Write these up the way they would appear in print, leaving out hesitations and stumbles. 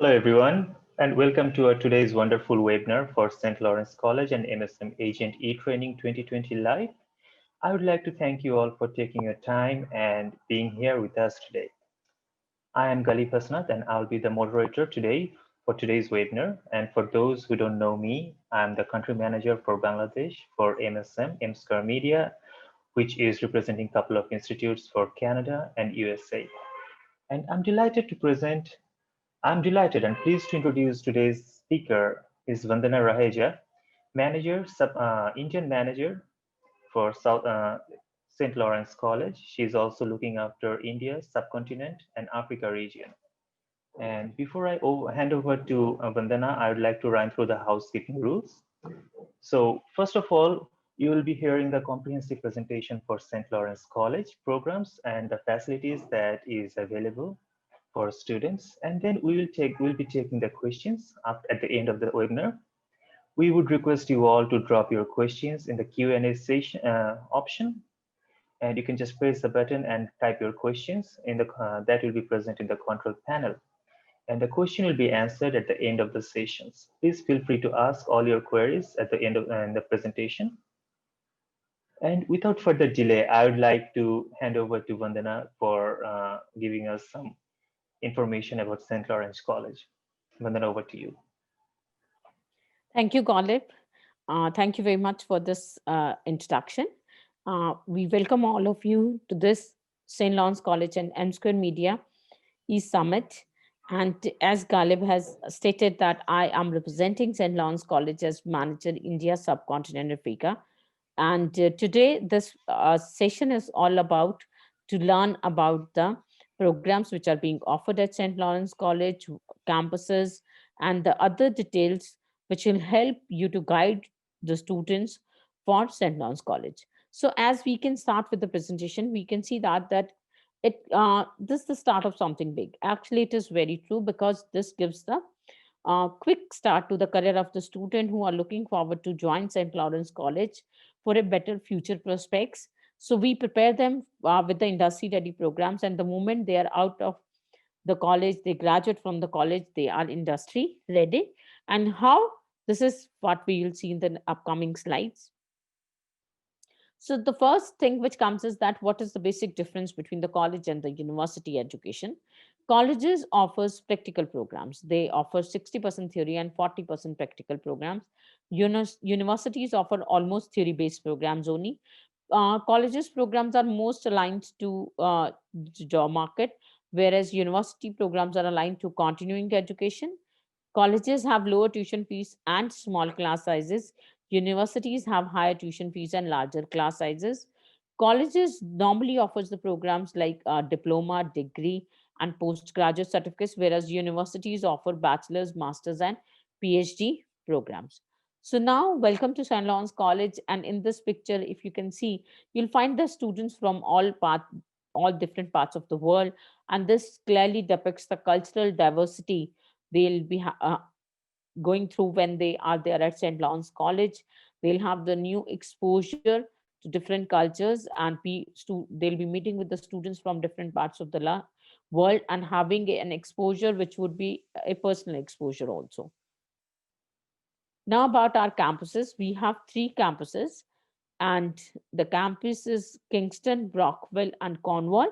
Hello, everyone, and welcome to our today's wonderful webinar for St. Lawrence College and MSM Agent e-Training 2020 Live. I would like to thank you all for taking your time and being here with us today. I am Gali Pasnath, and I'll be the moderator today for today's webinar. And for those who don't know me, I'm the country manager for Bangladesh for MSM, MSCAR Media, which is representing a couple of institutes for Canada and USA. And I'm delighted and pleased to introduce today's speaker is Vandana Raheja, Indian manager for St. Lawrence College. She's also looking after India, subcontinent, and Africa region. And before I hand over to Vandana, I would like to run through the housekeeping rules. So first of all, you will be hearing the comprehensive presentation for St. Lawrence College programs and the facilities that is available for students. And then we'll be taking the questions at the end of the webinar. We would request you all to drop your questions in the Q&A session option. And you can just press the button and type your questions that will be present in the control panel. And the question will be answered at the end of the sessions. Please feel free to ask all your queries at the end of the presentation. And without further delay, I would like to hand over to Vandana for giving us some information about St. Lawrence College. Vandana, over to you. Thank you, Golib. Thank you very much for this introduction. We welcome all of you to this St. Lawrence College and M Square Media East Summit. And as Galib has stated that I am representing St. Lawrence College as manager India, subcontinent Africa. And today this session is all about to learn about the programs which are being offered at St. Lawrence College, campuses, and the other details which will help you to guide the students for St. Lawrence College. So as we can start with the presentation, we can see that this is the start of something big. Actually, it is very true because this gives the quick start to the career of the student who are looking forward to join St. Lawrence College for a better future prospects. So we prepare them with the industry ready programs, and the moment they are out of the college, they graduate from the college, they are industry ready. And how, this is what we will see in the upcoming slides. So the first thing which comes is that what is the basic difference between the college and the university education? Colleges offers practical programs. They offer 60% theory and 40% practical programs. Universities offer almost theory-based programs only. Colleges programs are most aligned to job market, whereas university programs are aligned to continuing education. Colleges have lower tuition fees and small class sizes. Universities have higher tuition fees and larger class sizes. Colleges normally offers the programs like diploma, degree, and postgraduate certificates, whereas universities offer bachelor's, master's, and PhD programs. So now, welcome to St. Lawrence College. And in this picture, if you can see, you'll find the students from all different parts of the world. And this clearly depicts the cultural diversity they'll be going through when they are there at St. Lawrence College. They'll have the new exposure to different cultures, and they'll be meeting with the students from different parts of the world and having an exposure which would be a personal exposure also. Now about our campuses, we have 3 campuses, and the campus is Kingston, Brockville, and Cornwall.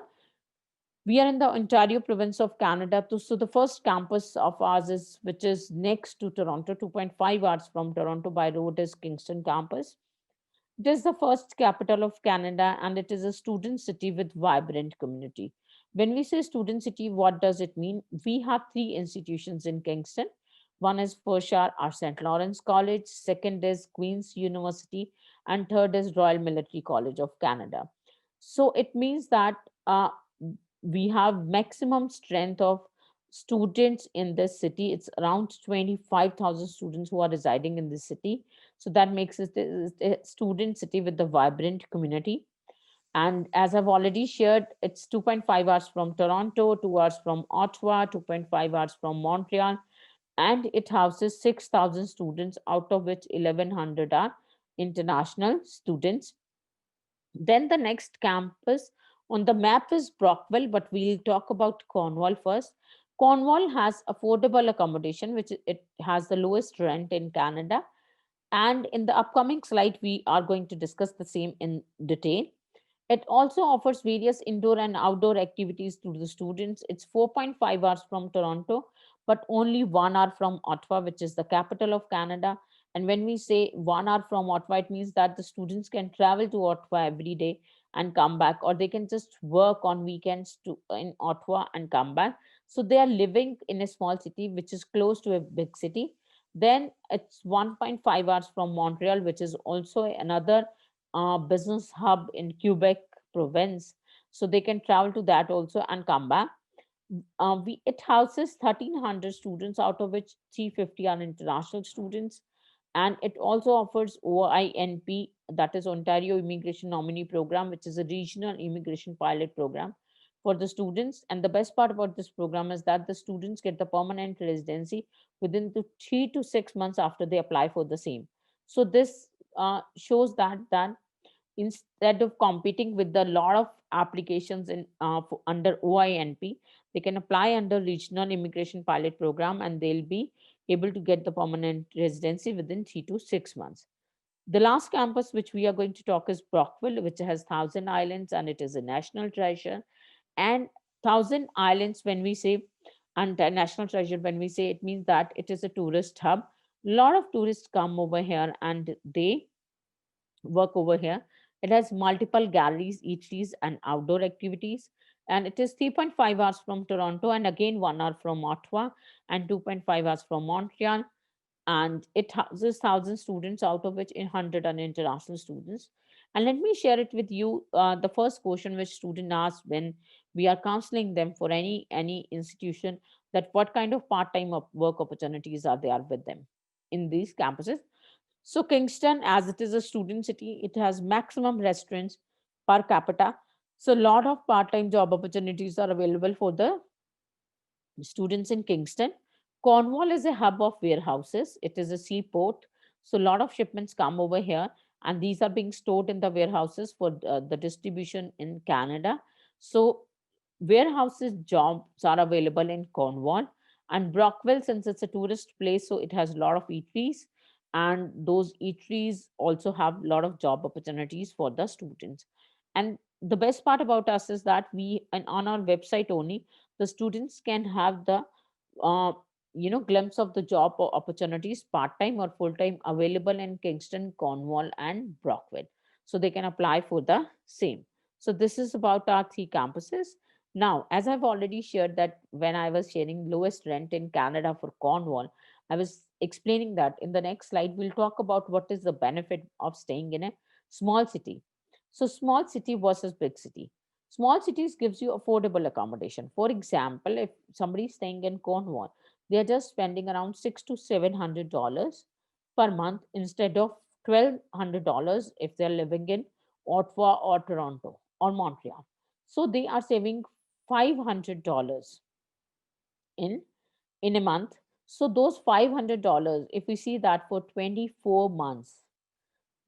We are in the Ontario province of Canada. So the first campus of ours is, which is next to Toronto, 2.5 hours from Toronto by road, is Kingston campus. It is the first capital of Canada, and it is a student city with vibrant community. When we say student city, what does it mean? We have 3 institutions in Kingston. One is first our St. Lawrence College, second is Queen's University, and third is Royal Military College of Canada. So it means that we have maximum strength of students in this city. It's around 25,000 students who are residing in this city. So that makes it a student city with a vibrant community. And as I've already shared, it's 2.5 hours from Toronto, 2 hours from Ottawa, 2.5 hours from Montreal, and it houses 6,000 students, out of which 1,100 are international students. Then the next campus on the map is Brockville, but we'll talk about Cornwall first. Cornwall has affordable accommodation, which it has the lowest rent in Canada. And in the upcoming slide, we are going to discuss the same in detail. It also offers various indoor and outdoor activities to the students. It's 4.5 hours from Toronto, but only 1 hour from Ottawa, which is the capital of Canada. And when we say 1 hour from Ottawa, it means that the students can travel to Ottawa every day and come back, or they can just work on weekends to in Ottawa and come back. So they are living in a small city which is close to a big city. Then it's 1.5 hours from Montreal, which is also another business hub in Quebec province. So they can travel to that also and come back. It houses 1,300 students, out of which 350 are international students. And it also offers OINP, that is Ontario Immigration Nominee Program, which is a regional immigration pilot program for the students. And the best part about this program is that the students get the permanent residency within the 3 to 6 months after they apply for the same. So this shows that instead of competing with the lot of applications under OINP, they can apply under regional immigration pilot program, and they'll be able to get the permanent residency within 3 to 6 months. The last campus which we are going to talk is Brockville, which has Thousand Islands, and it is a national treasure. And Thousand Islands, when we say, and a national treasure, when we say, it means that it is a tourist hub. A lot of tourists come over here and they work over here. It has multiple galleries, eateries, and outdoor activities. And it is 3.5 hours from Toronto, and again 1 hour from Ottawa, and 2.5 hours from Montreal. And it houses 1,000 students, out of which 100 are international students. And let me share it with you. The first question which student asked when we are counseling them for any institution, that what kind of part-time work opportunities are there with them in these campuses. So Kingston, as it is a student city, it has maximum restaurants per capita. So a lot of part-time job opportunities are available for the students in Kingston. Cornwall is a hub of warehouses. It is a seaport. So a lot of shipments come over here, and these are being stored in the warehouses for the distribution in Canada. So warehouses jobs are available in Cornwall. And Brockville, since it's a tourist place, so it has a lot of eateries, and those eateries also have a lot of job opportunities for the students. And the best part about us is that we, and on our website only, the students can have the uh, glimpse of the job opportunities, part-time or full-time, available in Kingston, Cornwall, and Brockville. So they can apply for the same. So this is about our three campuses. Now, as I've already shared, that when I was sharing lowest rent in Canada for Cornwall, I was explaining that in the next slide we'll talk about what is the benefit of staying in a small city. So small city versus big city. Small cities gives you affordable accommodation. For example, if somebody is staying in Cornwall, they are just spending around $600 to $700 per month, instead of $1,200 if they're living in Ottawa or Toronto or Montreal. So they are saving $500 in in a month. So those $500, if we see that for 24 months,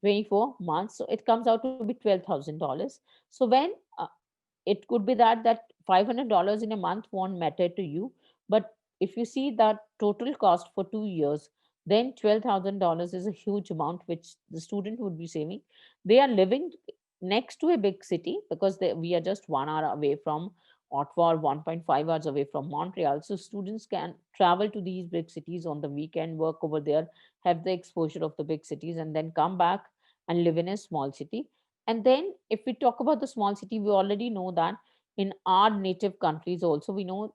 so it comes out to be $12,000. So when it could be that $500 in a month won't matter to you, but if you see that total cost for 2 years, then $12,000 is a huge amount which the student would be saving. They are living next to a big city, because we are just 1 hour away from Ottawa, or 1.5 hours away from Montreal. So students can travel to these big cities on the weekend, work over there, have the exposure of the big cities, and then come back and live in a small city. And then if we talk about the small city, we already know that in our native countries also, we know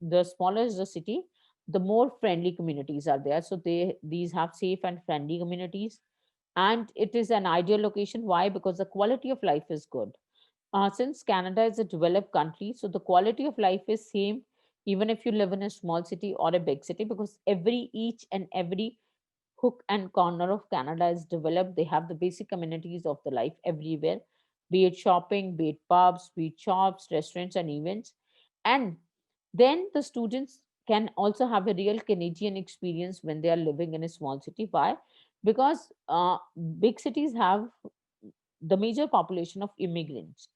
the smaller is the city, the more friendly communities are there. So these have safe and friendly communities. And it is an ideal location. Why? Because the quality of life is good. Since Canada is a developed country, so the quality of life is same even if you live in a small city or a big city, because each and every hook and corner of Canada is developed. They have the basic amenities of the life everywhere, be it shopping, be it pubs, be it shops, restaurants, and events. And then the students can also have a real Canadian experience when they are living in a small city. Why? Because big cities have the major population of immigrants,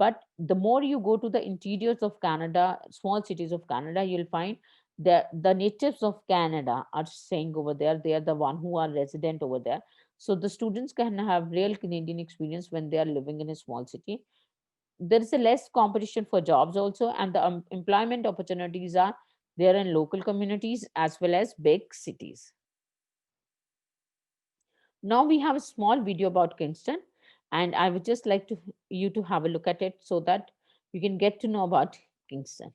But the more you go to the interiors of Canada, small cities of Canada, you'll find that the natives of Canada are staying over there. They are the one who are resident over there. So the students can have real Canadian experience when they are living in a small city. There is a less competition for jobs also, and the employment opportunities are there in local communities as well as big cities. Now we have a small video about Kingston, and I would just like to you to have a look at it so that you can get to know about Kingston.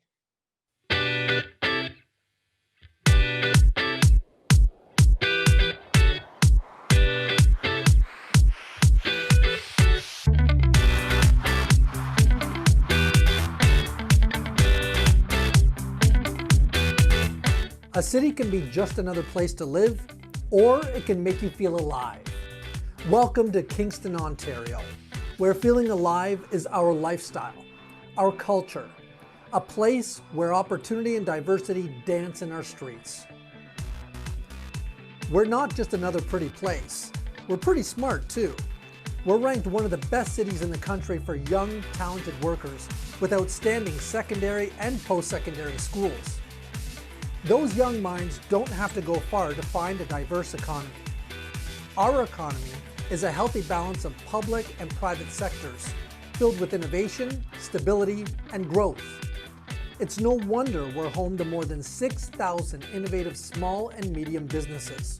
A city can be just another place to live, or it can make you feel alive. Welcome to Kingston, Ontario, where feeling alive is our lifestyle, our culture, a place where opportunity and diversity dance in our streets. We're not just another pretty place, we're pretty smart too. We're ranked one of the best cities in the country for young, talented workers with outstanding secondary and post-secondary schools. Those young minds don't have to go far to find a diverse economy. Our economy is a healthy balance of public and private sectors, filled with innovation, stability, and growth. It's no wonder we're home to more than 6,000 innovative small and medium businesses.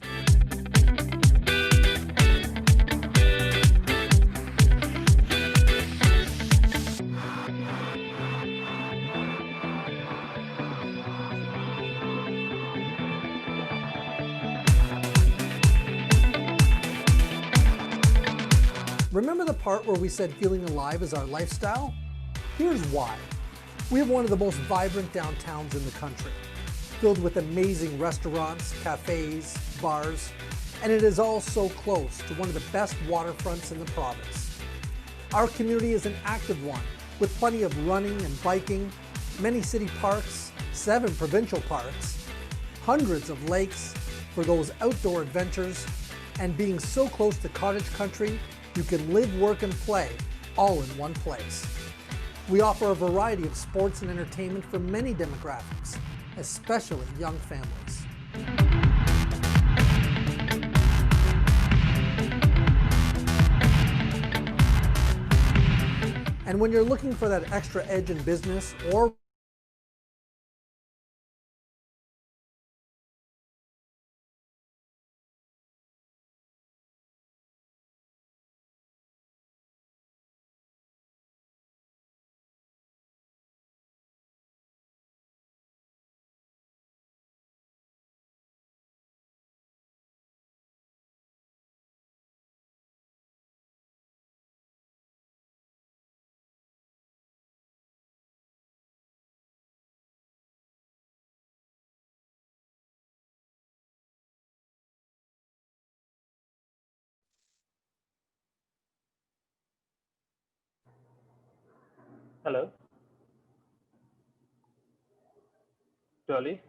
Remember the part where we said feeling alive is our lifestyle? Here's why. We have one of the most vibrant downtowns in the country, filled with amazing restaurants, cafes, bars, and it is all so close to one of the best waterfronts in the province. Our community is an active one, with plenty of running and biking, many city parks, 7 provincial parks, hundreds of lakes for those outdoor adventures, and being so close to cottage country, you can live, work, and play all in one place. We offer a variety of sports and entertainment for many demographics, especially young families. And when you're looking for that extra edge in business or Hello, Dolly.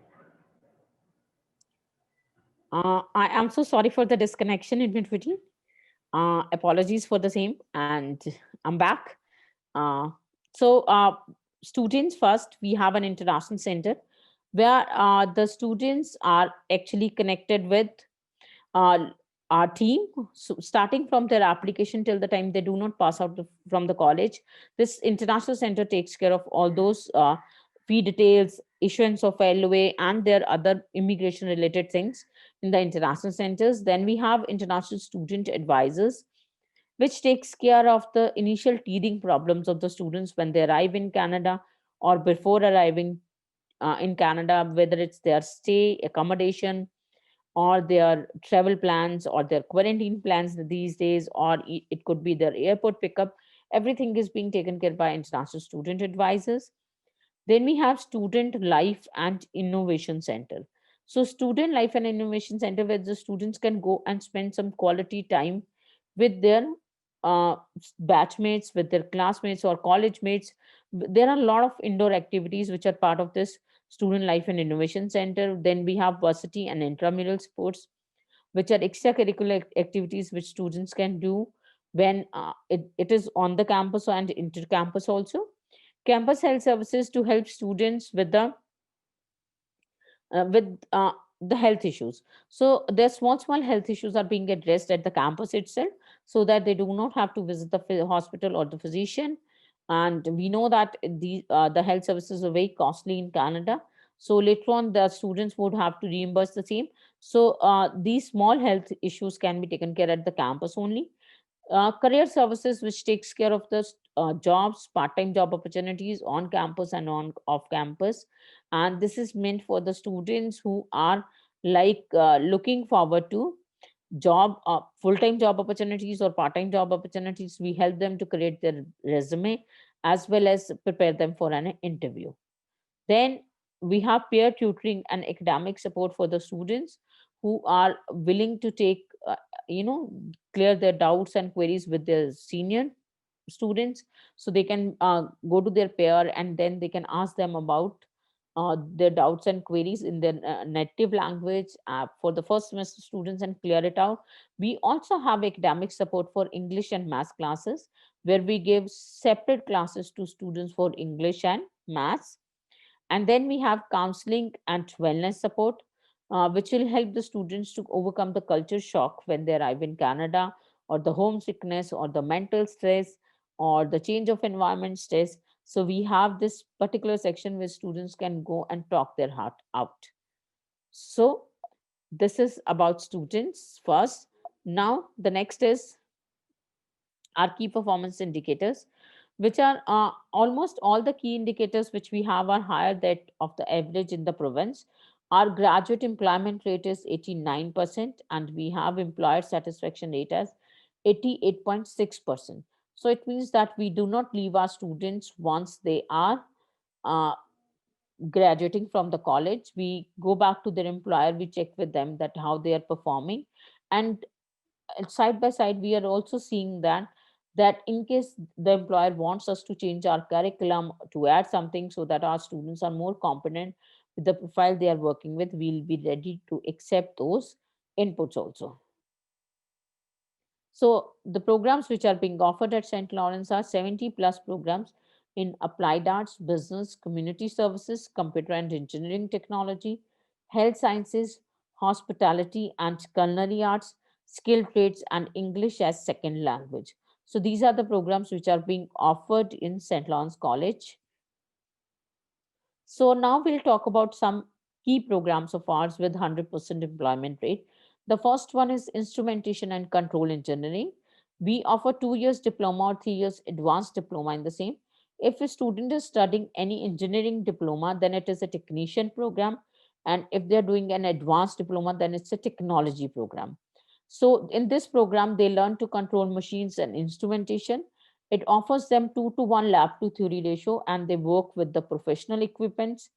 I am so sorry for the disconnection in between. Apologies for the same, and I'm back. Uh, so, students first, we have an international center where the students are actually connected with uh, our team. So starting from their application till the time they do not pass out from the college, this international center takes care of all those fee details, issuance of LOA, and their other immigration related things in the international centers. Then we have international student advisors, which takes care of the initial teething problems of the students when they arrive in Canada or before arriving in Canada, whether it's their stay, accommodation, or their travel plans or their quarantine plans these days, or it could be their airport pickup. Everything is being taken care by international student advisors. Then we have Student Life and Innovation Center. So, Student Life and Innovation Center, where the students can go and spend some quality time with their batchmates, with their classmates or college mates. There are a lot of indoor activities which are part of this Student Life and Innovation Center. Then we have varsity and intramural sports, which are extracurricular activities which students can do when it is on the campus and inter-campus also. Campus health services to help students with the health issues. So their small health issues are being addressed at the campus itself, so that they do not have to visit the hospital or the physician. And we know that the health services are very costly in Canada. So later on, the students would have to reimburse the same. So these small health issues can be taken care at the campus only. Career services, which takes care of the jobs, part-time job opportunities on campus and on off campus. And this is meant for the students who are like looking forward to job, full-time job opportunities or part-time job opportunities. We help them to create their resume as well as prepare them for an interview. Then we have peer tutoring and academic support for the students who are willing to take, you know, clear their doubts and queries with their senior students. So they can go to their peer and then they can ask them about their doubts and queries in their native language for the first semester students and clear it out. We also have academic support for English and math classes, where we give separate classes to students for English and maths. And then we have counseling and wellness support, which will help the students to overcome the culture shock when they arrive in Canada, or the homesickness, or the mental stress, or the change of environment stress. So we have this particular section where students can go and talk their heart out. So this is about students first. Now the next is our key performance indicators, which are almost all the key indicators which we have are higher that of the average in the province. Our graduate employment rate is 89%, and we have employer satisfaction rate as 88.6%. So it means that we do not leave our students once they are uh, graduating from the college. We go back to their employer, we check with them that how they are performing. And side by side, we are also seeing that in case the employer wants us to change our curriculum, to add something so that our students are more competent with the profile they are working with, we'll be ready to accept those inputs also. So the programs which are being offered at St. Lawrence are 70 plus programs in applied arts, business, community services, computer and engineering technology, health sciences, hospitality and culinary arts, skilled trades, and English as second language. So these are the programs which are being offered in St. Lawrence College. So now we'll talk about some key programs of ours with 100% employment rate. The first one is instrumentation and control engineering. We offer 2 years diploma or 3 years advanced diploma in the same. If a student is studying any engineering diploma, then it is a technician program. And if they're doing an advanced diploma, then it's a technology program. So in this program, they learn to control machines and instrumentation. It offers them 2 to 1 lab to theory ratio, and they work with the professional equipments.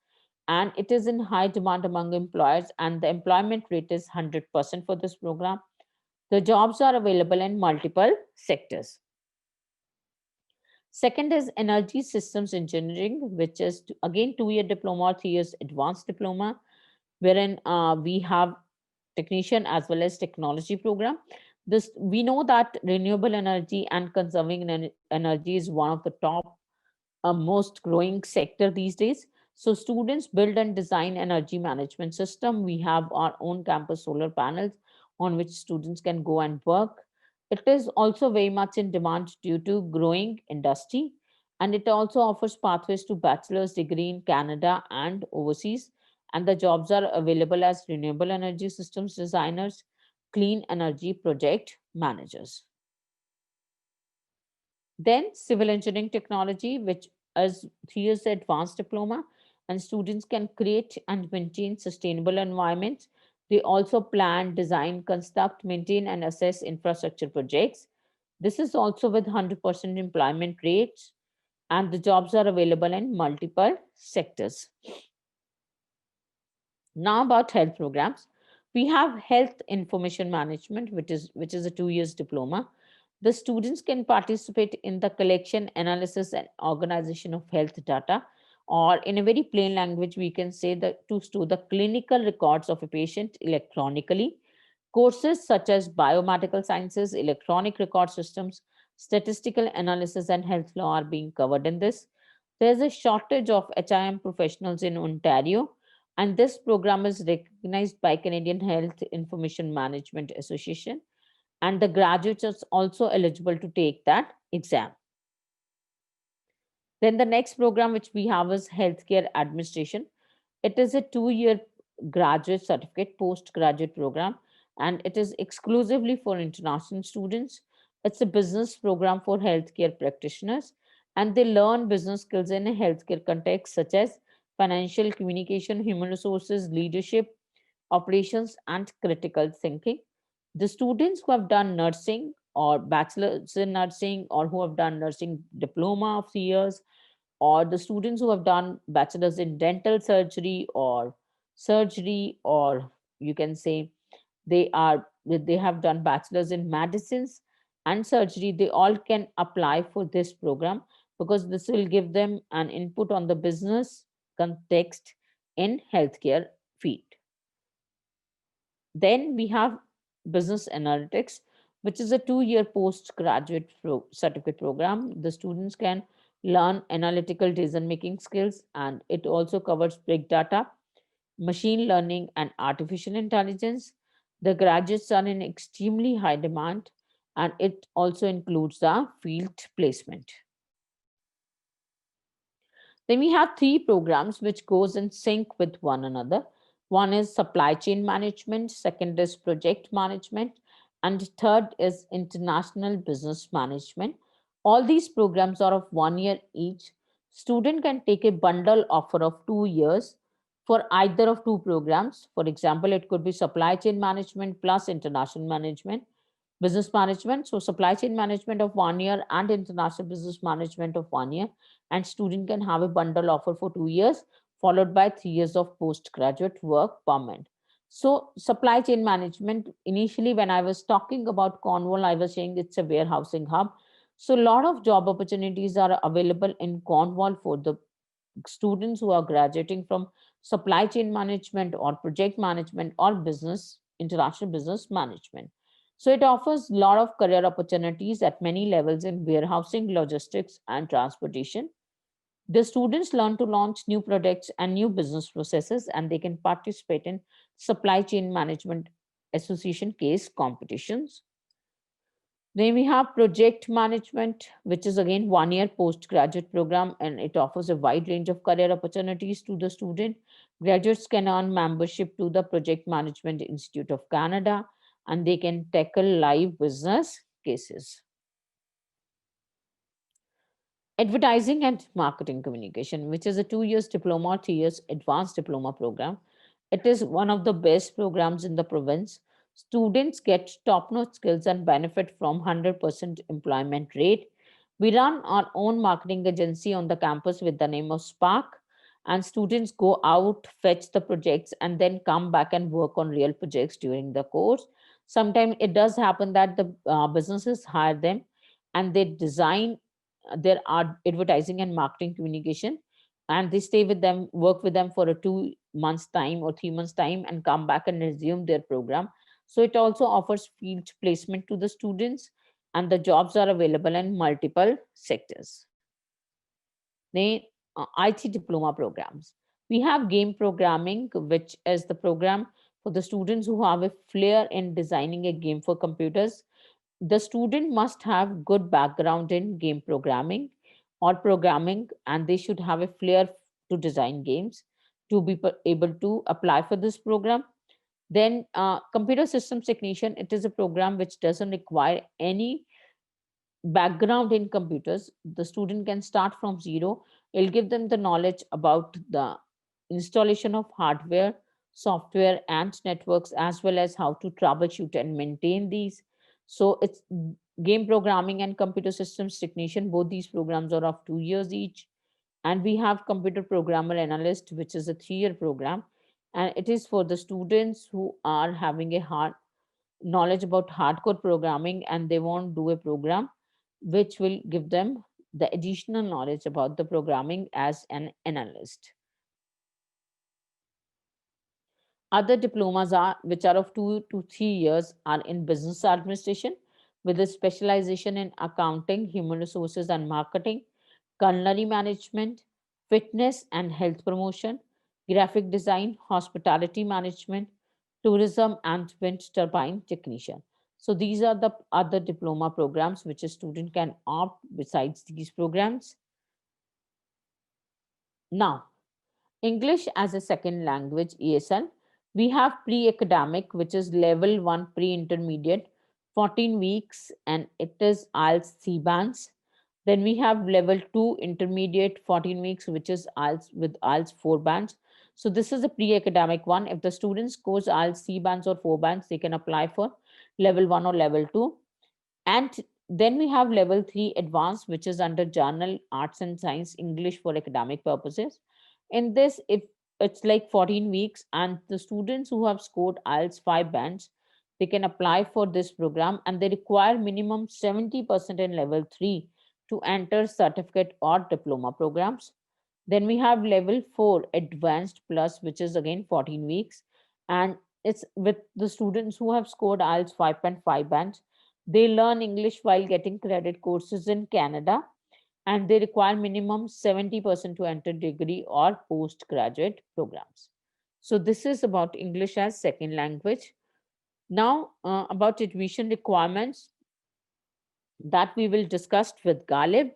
And it is in high demand among employers, and the employment rate is 100% for this program. The jobs are available in multiple sectors. Second is energy systems engineering, which is again 2 year diploma or 3 years advanced diploma, wherein we have technician as well as technology program. This, we know that renewable energy and conserving energy is one of the top most growing sector these days. So students build and design energy management system. We have our own campus solar panels on which students can go and work. It is also very much in demand due to growing industry, and it also offers pathways to bachelor's degree in Canada and overseas. And the jobs are available as renewable energy systems designers, clean energy project managers. Then civil engineering technology, which is 3 years advanced diploma, and students can create and maintain sustainable environments. They also plan, design, construct, maintain, and assess infrastructure projects. This is also with 100% employment rates, and the jobs are available in multiple sectors. Now about health programs. We have health information management, which is a 2 years diploma. The students can participate in the collection, analysis, and organization of health data, or in a very plain language, we can say that to store the clinical records of a patient electronically. Courses such as biomedical sciences, electronic record systems, statistical analysis, and health law are being covered in this. There's a shortage of HIM professionals in Ontario, and this program is recognized by Canadian Health Information Management Association, and the graduates are also eligible to take that exam. Then the next program which we have is Healthcare Administration. It is a 2-year graduate certificate, postgraduate program, and it is exclusively for international students. It's a business program for healthcare practitioners, and they learn business skills in a healthcare context, such as financial communication, human resources, leadership, operations, and critical thinking. The students who have done nursing or bachelor's in nursing, or who have done nursing diploma of 3 years, or the students who have done bachelor's in dental surgery, or you can say they have done bachelor's in medicines and surgery, they all can apply for this program, because this will give them an input on the business context in healthcare field. Then we have business analytics, which is a 2-year postgraduate certificate program. The students can learn analytical decision making skills, and it also covers big data, machine learning, and artificial intelligence. The graduates are in extremely high demand, and it also includes the field placement. Then we have 3 programs which goes in sync with one another. One is supply chain management, second is project management, and third is international business management. All these programs are of 1 year each. Student can take a bundle offer of 2 years for either of 2 programs. For example, it could be supply chain management plus international management, business management. So supply chain management of 1 year and international business management of 1 year, and student can have a bundle offer for 2 years followed by 3 years of postgraduate work permit. So supply chain management, initially when I was talking about Cornwall, I was saying it's a warehousing hub. So a lot of job opportunities are available in Cornwall for the students who are graduating from supply chain management or project management or business international business management. So it offers a lot of career opportunities at many levels in warehousing, logistics, and transportation. The students learn to launch new products and new business processes, and they can participate in supply chain management association case competitions. Then we have project management, which is again 1 year postgraduate program, and it offers a wide range of career opportunities to the student. Graduates can earn membership to the Project Management Institute of Canada, and they can tackle live business cases. Advertising and marketing communication, which is a 2 years diploma or 3 years advanced diploma program. It is one of the best programs in the province. Students get top-notch skills and benefit from 100% employment rate. We run our own marketing agency on the campus with the name of Spark, and students go out, fetch the projects, and then come back and work on real projects during the course. Sometimes it does happen that the businesses hire them, and they design their advertising and marketing communication, and they stay with them, work with them for a 2 months time or 3 months time, and come back and resume their program. So it also offers field placement to the students, and the jobs are available in multiple sectors. Then IT diploma programs. We have game programming, which is the program for the students who have a flair in designing a game for computers. The student must have good background in game programming or programming, and they should have a flair to design games to be able to apply for this program. Then computer systems technician, it is a program which doesn't require any background in computers. The student can start from zero. It'll give them the knowledge about the installation of hardware, software, and networks, as well as how to troubleshoot and maintain these. So it's game programming and computer systems technician. Both these programs are of 2 years each. And we have computer programmer analyst, which is a 3-year program. And it is for the students who are having a hard knowledge about hardcore programming, and they want to do a program which will give them the additional knowledge about the programming as an analyst. Other diplomas are, which are of 2 to 3 years, are in business administration with a specialization in accounting, human resources and marketing, culinary management, fitness and health promotion, graphic design, hospitality management, tourism and wind turbine technician. So these are the other diploma programs which a student can opt besides these programs. Now, English as a second language, ESL. We have pre-academic, which is level 1 pre-intermediate, 14 weeks, and it is IELTS 3 bands. Then we have level 2 intermediate, 14 weeks, which is IELTS with IELTS 4 bands. So this is a pre-academic one. If the student scores IELTS 3 bands or 4 bands, they can apply for level 1 or level 2. And then we have level 3 advanced, which is under general arts and science English for academic purposes. In this, if it's like 14 weeks, and the students who have scored IELTS 5 bands, they can apply for this program, and they require minimum 70% in level 3 to enter certificate or diploma programs. Then we have level 4 advanced plus, which is again 14 weeks, and it's with the students who have scored IELTS 5.5 bands. They learn English while getting credit courses in Canada, and they require minimum 70% to enter degree or postgraduate programs. So this is about English as second language. Now, about admission requirements that we will discuss with Galib,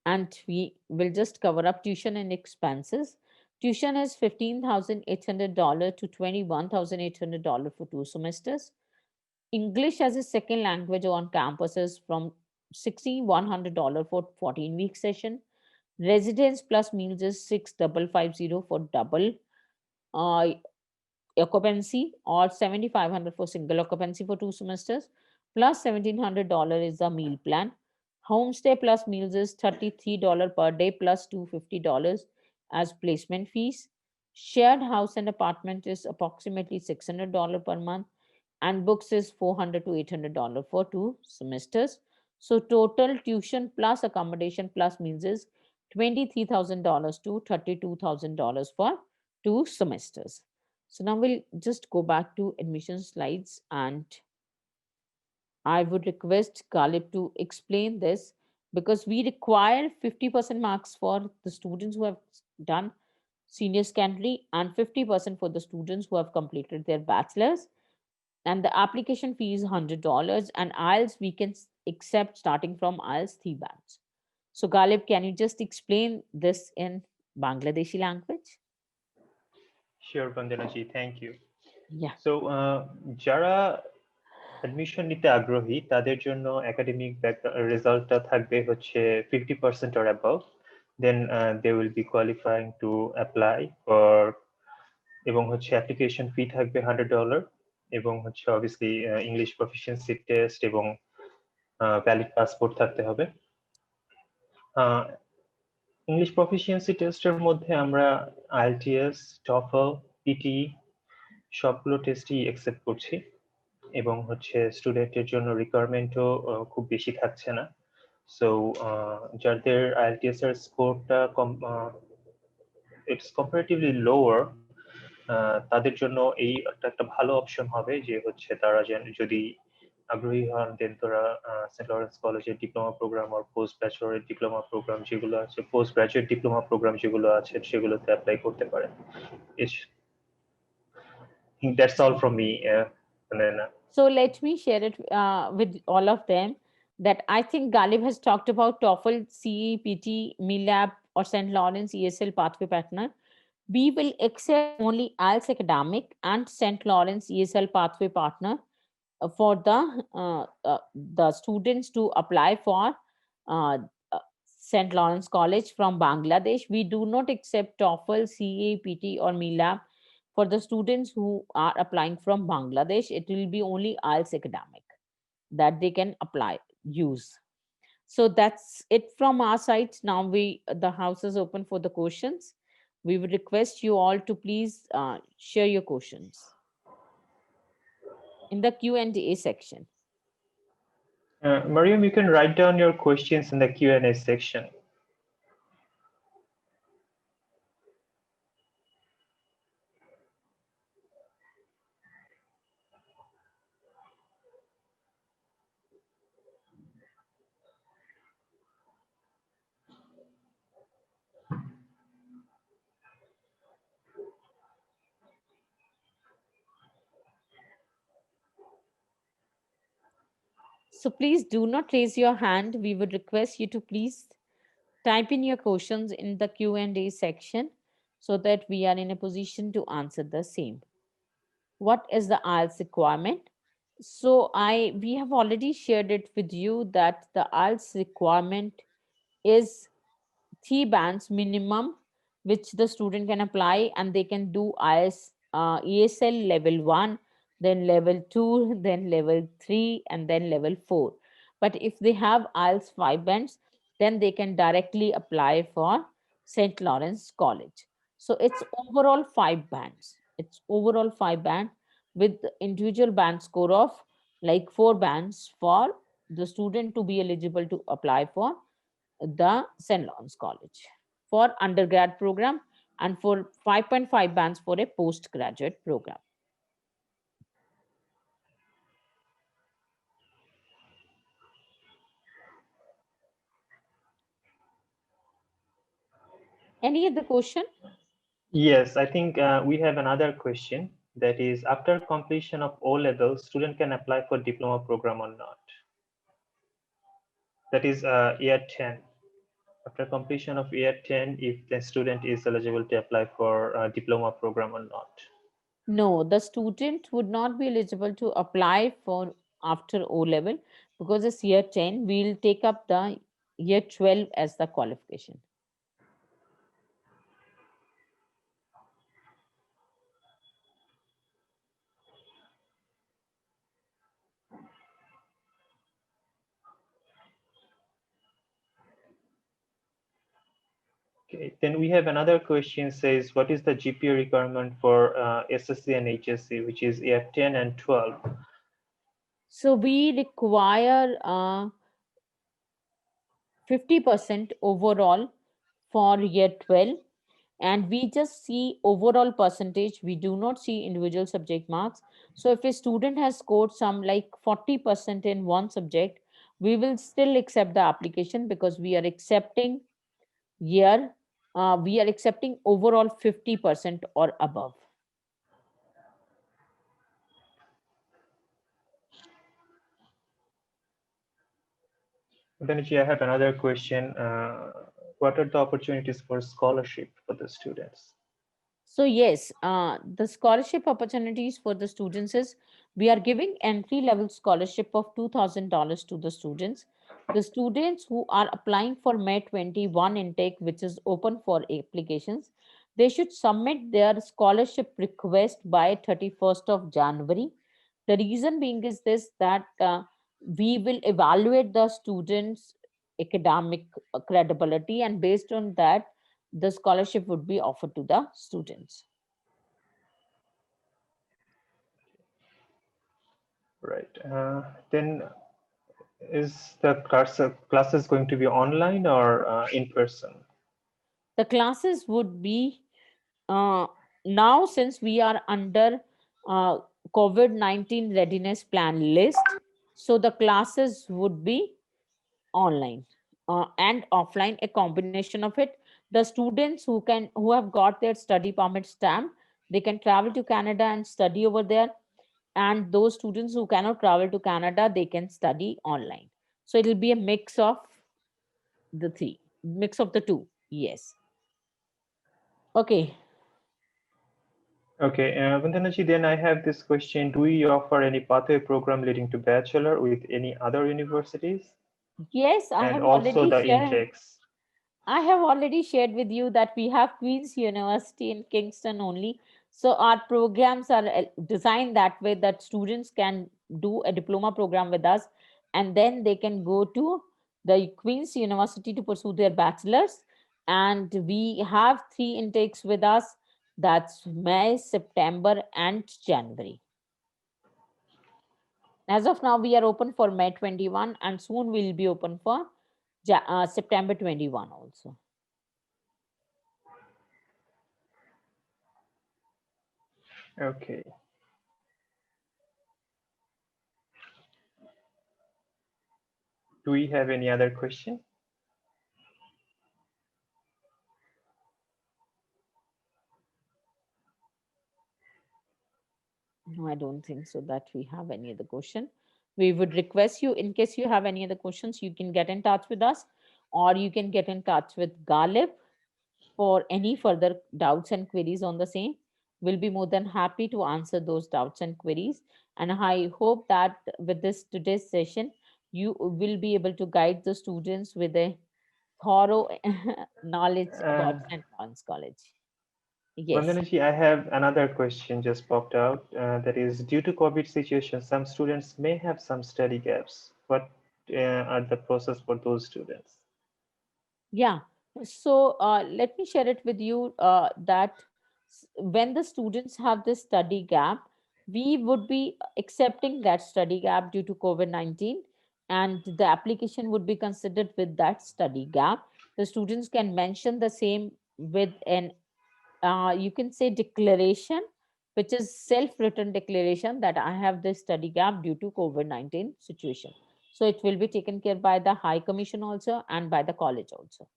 and we will just cover up tuition and expenses. Tuition is $15,800 to $21,800 for 2 semesters. English as a second language on campus is from $6,100 for 14-week session. Residence plus meals is 6,550 for double uh, occupancy, or 7,500 for single occupancy for 2 semesters, plus $1,700 is the meal plan. Homestay plus meals is $33 per day plus $250 as placement fees. Shared house and apartment is approximately $600 per month, and books is $400 to $800 for 2 semesters. So total tuition plus accommodation plus meals is $23,000 to $32,000 for 2 semesters. So now we'll just go back to admission slides, and I would request Galib to explain this, because we require 50% marks for the students who have done senior secondary and 50% for the students who have completed their bachelor's. And the application fee is $100, and IELTS we can accept starting from IELTS 3 bands. So Galib, can you just explain this in Bangladeshi language? Sure, Vandana ji, thank you. Yeah. So, যারা admission নিতে আগ্রহী তাদের জন্য academic রেজাল্টটা থাকবে হচ্ছে 50% or above, then they will be qualifying to apply for, এবং হচ্ছে অ্যাপ্লিকেশন ফি থাকবে $100, এবং হচ্ছে অবভিয়াসলি ইংলিশ প্রফিশিয়েন্সি টেস্ট এবং ভ্যালিড পাসপোর্ট থাকতে হবে। ইংলিশ প্রফিশিয়েন্সি টেস্টের মধ্যে আমরা আইএলটিএস, টফল, পিটি সবগুলো টেস্টই অ্যাকসেপ্ট করছি, এবং হচ্ছে স্টুডেন্টের জন্য রিকোয়ারমেন্টও খুব বেশি থাকছে না। সো যাদের আইএলটিএস এর স্কোরটা ইটস কম্পারেটিভলি লোয়ার, তাদের জন্য এই একটা ভালো অপশন হবে যে হচ্ছে তারা যদি আগ্রহী হন, দেন তোরা সেন্ট লরেন্স কলেজের ডিপ্লোমা প্রোগ্রাম আর পোস্ট ব্যাচেলর ডিপ্লোমা প্রোগ্রাম যেগুলো আছে, পোস্ট গ্রাজুয়েট ডিপ্লোমা প্রোগ্রাম যেগুলো আছে সেগুলোতে অ্যাপ্লাই করতে পারেন। That's all from me. So let me share it with all of them, that I think Galib has talked about TOEFL, CEPT, MELAB, or St. Lawrence ESL pathway partner. We will accept only IELTS academic and St. Lawrence ESL pathway partner for the students to apply for St. Lawrence College from Bangladesh. We do not accept TOEFL, CEPT, or MELAB for the students who are applying from Bangladesh. It will be only IELTS academic that they can apply, use. So that's it from our side. Now the house is open for the questions. We would request you all to please share your questions in the Q&A section. Mariam, you can write down your questions in the Q&A section. So please do not raise your hand. We would request you to please type in your questions in the Q&A section so that we are in a position to answer the same. What is the IELTS requirement? So we have already shared it with you that the IELTS requirement is 3 bands minimum which the student can apply, and they can do ESL level 1, then level 2, then level 3, and then level 4. But if they have IELTS 5 bands, then they can directly apply for St. Lawrence College. So it's overall 5 bands. It's overall 5 band with individual band score of like 4 bands for the student to be eligible to apply for the St. Lawrence College for undergrad program, and for 5.5 bands for a postgraduate program. Any other question? Yes, I think we have another question, that is, after completion of O level, student can apply for diploma program or not? That is year 10. After completion of year 10, if the student is eligible to apply for a diploma program or not. No, the student would not be eligible to apply for after O level, because it's year 10. We'll take up the year 12 as the qualification. Okay, then we have another question, says, what is the GPA requirement for SSC and HSC, which is year 10 and 12? So we require 50% overall for year 12, and we just see overall percentage. We do not see individual subject marks. So if a student has scored some like 40% in one subject, we will still accept the application, because we are accepting year we are accepting overall 50% or above. Then I have another question. What are the opportunities for scholarship for the students? So yes, the scholarship opportunities for the students is, we are giving entry level scholarship of $2,000 to the students. The students who are applying for May 21 intake, which is open for applications, they should submit their scholarship request by 31st of January. The reason being is this, that we will evaluate the students' academic credibility, and based on that, the scholarship would be offered to the students. Right. Then is the classes going to be online or in person? The classes would be now, since we are under uh, COVID-19 readiness plan list, so the classes would be online and offline, a combination of it. The students who have got their study permit stamp, they can travel to Canada and study over there, and those students who cannot travel to Canada, they can study online. So it'll be a mix of the two. Yes. Okay. Okay, Vandanaji, then I have this question. Do we offer any pathway program leading to bachelor with any other universities? Yes, And also the intakes. I have already shared with you that we have Queen's University in Kingston only. So our programs are designed that way, that students can do a diploma program with us, and then they can go to the Queen's University to pursue their bachelor's. And we have 3 intakes with us. That's May, September, and January. As of now, we are open for May 21, and soon we'll be open for September 21 also. Okay. Do we have any other question? No, I don't think so that we have any other question. We would request you, in case you have any other questions, you can get in touch with us, or you can get in touch with Galib for any further doubts and queries on the same. We'll be more than happy to answer those doubts and queries. And I hope that with this today's session, you will be able to guide the students with a thorough knowledge Uh, about St. Lawrence College. Yes. Vandanaji, I have another question just popped out. That is, due to COVID situation, some students may have some study gaps. What are the process for those students? Yeah. So let me share it with you that when the students have this study gap, we would be accepting that study gap due to COVID-19, and the application would be considered with that study gap. The students can mention the same with an, you can say, declaration, which is self-written declaration that I have this study gap due to COVID-19 situation. So it will be taken care by the High Commission also and by the college also.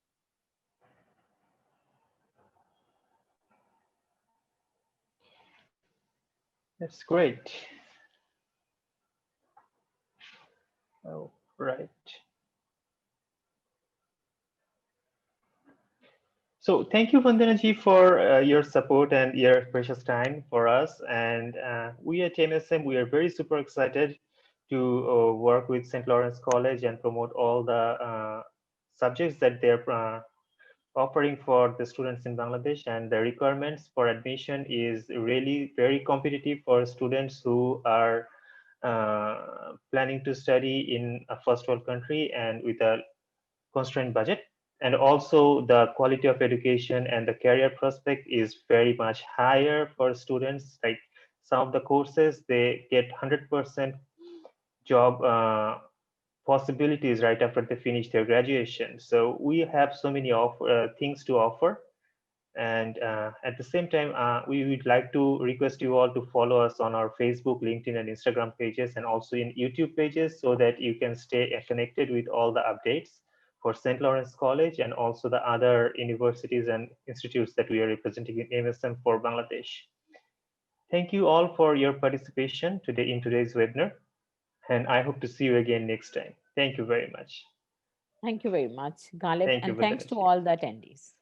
That's great. Oh, right. So thank you, Vandanaji, for your support and your precious time for us. And we at MSM, we are very super excited to work with St. Lawrence College and promote all the subjects that they're offering for the students in Bangladesh. And the requirements for admission is really very competitive for students who are planning to study in a first world country and with a constrained budget. And also the quality of education and the career prospect is very much higher for students. Like some of the courses, they get 100% job possibilities right after they finish their graduation. So we have so many things to offer. And at the same time, we would like to request you all to follow us on our Facebook, LinkedIn, and Instagram pages, and also in YouTube pages, so that you can stay connected with all the updates for St. Lawrence College and also the other universities and institutes that we are representing in MSM for Bangladesh. Thank you all for your participation today in today's webinar, and I hope to see you again next time. Thank you very much. Thank you very much, Galib, Thank you, and thanks to Vandanaji. all the attendees.